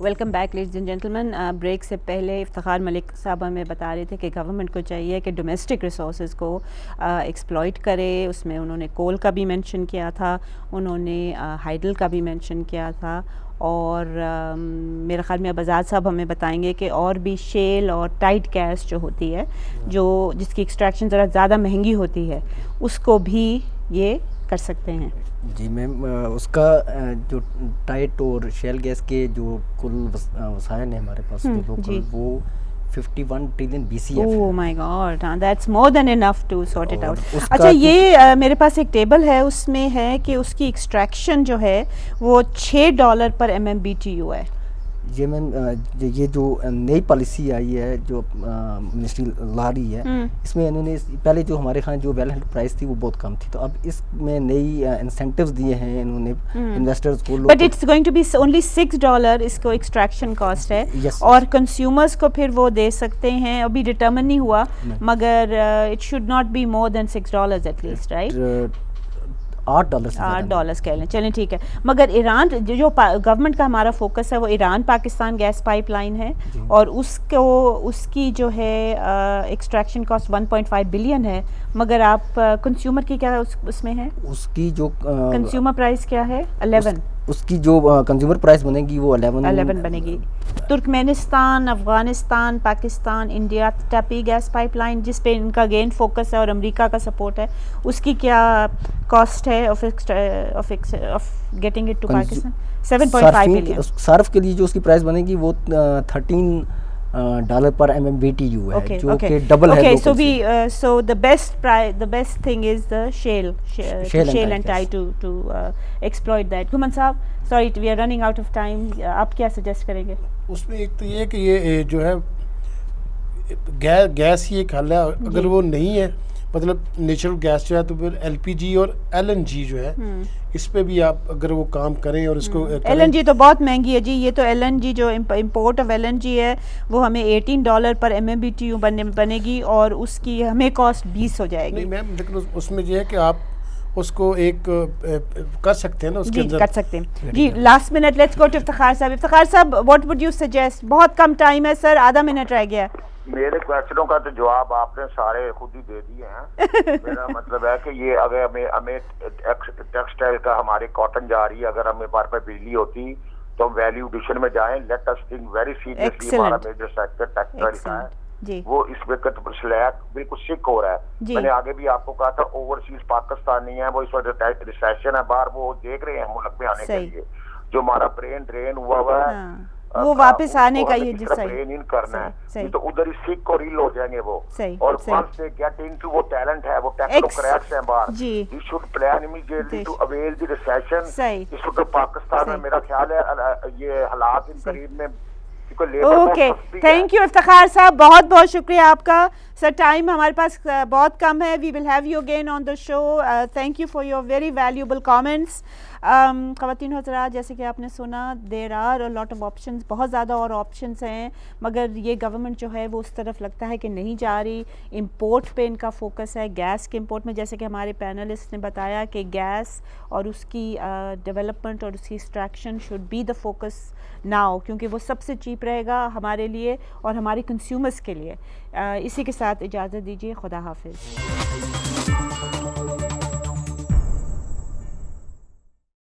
Welcome back ladies and gentlemen. Break سے پہلے افتخار ملک صاحب ہمیں بتا رہے تھے کہ گورنمنٹ کو چاہیے کہ ڈومیسٹک ریسورسز کو ایکسپلائٹ کرے. اس میں انہوں نے کول کا بھی مینشن کیا تھا, انہوں نے ہائیڈل کا بھی مینشن کیا تھا, اور میرے خیال میں اب آزاد صاحب ہمیں بتائیں گے کہ اور بھی شیل اور ٹائٹ گیس جو ہوتی ہے, جو جس کی ایکسٹریکشن ذرا زیادہ مہنگی ہوتی ہے, اس کو بھی یہ کر سکتے ہیں. جی میم, اس کا جو ٹائٹ اور شیل گیس کے جو کل وسائل ہیں ہمارے پاس وہ 51 ٹریلین BCF ہے. Oh my God, that's more than enough to sort it out. اچھا, یہ میرے پاس ایک ٹیبل ہے, اس میں ہے کہ اس کی ایکسٹریکشن جو ہے وہ $6 پر MMBTU ہے. یہ میم یہ جو نئی پالیسی آئی ہے, جو منسٹری لا رہی ہے, اس میں انہوں نے پہلے جو ہمارے خانے جو ویل ہینڈ پرائس تھی وہ بہت کم تھی, تو اب اس میں نئی انسینٹیوز دیے ہیں انہوں نے انویسٹرز کو. But it's going to be only $6 اس کو ایکسٹریکشن کاسٹ ہے, اور کنزیومرز کو پھر وہ دے سکتے ہیں, ابھی ڈٹرمن نہیں ہوا, مگر it should not be more than $6 at least, right? $8 کہہ لیں, چلیں ٹھیک ہے. مگر ایران جو گورنمنٹ کا ہمارا فوکس ہے وہ Iran Pakistan gas pipeline ہے, اور اس کی جو ہے ایکسٹریکشن کاسٹ 1.5 بلین ہے, مگر آپ کنزیومر کی کیا اس میں ہے, اس کی جو کنزیومر پرائس کیا ہے 11, اس کی جو کنزیومر پرائس بنے گی وہ 11 بنے گی. Turkmenistan, Afghanistan, Pakistan, India TAPI gas pipeline جس پہ ان کا گین فوکس ہے اور امریکہ کا سپورٹ ہے, اس کی کیا کاسٹ ہے of getting it to Pakistan? 7.5 billion. صارف کے لیے جو اس کی پرائس بنے گی وہ $13 پر MMBTU ہے, جو کہ ڈبل ہے. So the best thing is the shale and tie to exploit that. Kuman صاحب, sorry we are running out of time. آپ کیا سجیسٹ کریں گے؟ اس میں ایک تو یہ کہ یہ جو ہے گیس ہی ایک حل ہے, اگر وہ نہیں ہے مطلب نیچرل گیس جو ہے تو پھر LPG اور LNG جو ہے اس پہ بھی آپ اگر وہ کام کریں, اور اس کو LNG تو بہت مہنگی ہے جی. یہ تو LNG جو امپورٹ آف LNG ہے وہ ہمیں $18 پر MMBTU بنے گی, اور اس کی ہمیں کاسٹ 20 ہو جائے گی. نہیں میم, لیکن اس میں یہ ہے کہ آپ اس کو ایک کر سکتے ہیں نا, اس کے اندر کر سکتے ہیں. جی last minute let's go to Iftikhar sahab. Iftikhar صاحب, واٹ وڈ یو سجیسٹ؟ بہت کم ٹائم ہے سر, آدھا منٹ رہ گیا. میرے کویشچنوں کا تو جواب آپ نے سارے خود ہی دے دیے ہیں. میرا مطلب ہے کہ یہ اگر ہمیں ٹیکسٹائل کا ہماری کاٹن جا رہی ہے, اگر ہمیں بار پر بجلی ہوتی تو ہم ویلیو ایڈیشن میں جائیں. Let us think very seriously. ہمارا میجر سیکٹر ٹیکسٹائل کا ہے, وہ اس وقت سلیک بالکل سک ہو رہا ہے. میں نے آگے بھی آپ کو کہا تھا اوورسیز پاکستانی ہیں, وہ اس وقت ریسیشن ہے باہر, وہ دیکھ رہے ہیں ملک میں آنے کے لیے. جو ہمارا برین ڈرین ہوا ہوا ہے وہ واپس آنے کا یہ جس برین ان کرنا ہے, تو ادھر ہی سک اور ریل ہو جائیں گے وہ. اور once they get into وہ ٹیلنٹ ہے, وہ ٹیکنوکریٹس ہیں باہر, you should plan immediately to avail the recession. اس وقت پاکستان میں میرا خیال ہے یہ حالات ان قریب میں. اوکے, تھینک یو افتخار صاحب, بہت بہت شکریہ آپ کا. سر ٹائم ہمارے پاس بہت کم ہے. We will have you again on the show. Thank you for your very valuable comments. خواتین حضرات, جیسے کہ آپ نے سنا, there are a lot of options, بہت زیادہ اور آپشنز ہیں, مگر یہ گورنمنٹ جو ہے وہ اس طرف لگتا ہے کہ نہیں جا رہی. امپورٹ پہ ان کا فوکس ہے, گیس کے امپورٹ میں, جیسے کہ ہمارے پینلسٹ نے بتایا کہ گیس اور اس کی ڈیولپمنٹ اور اس کی extraction should be the focus now, کیونکہ وہ سب سے چیپ رہے گا ہمارے لیے اور ہمارے کنزیومرز کے لیے. اسی کے ساتھ اجازت دیجیے, خدا حافظ.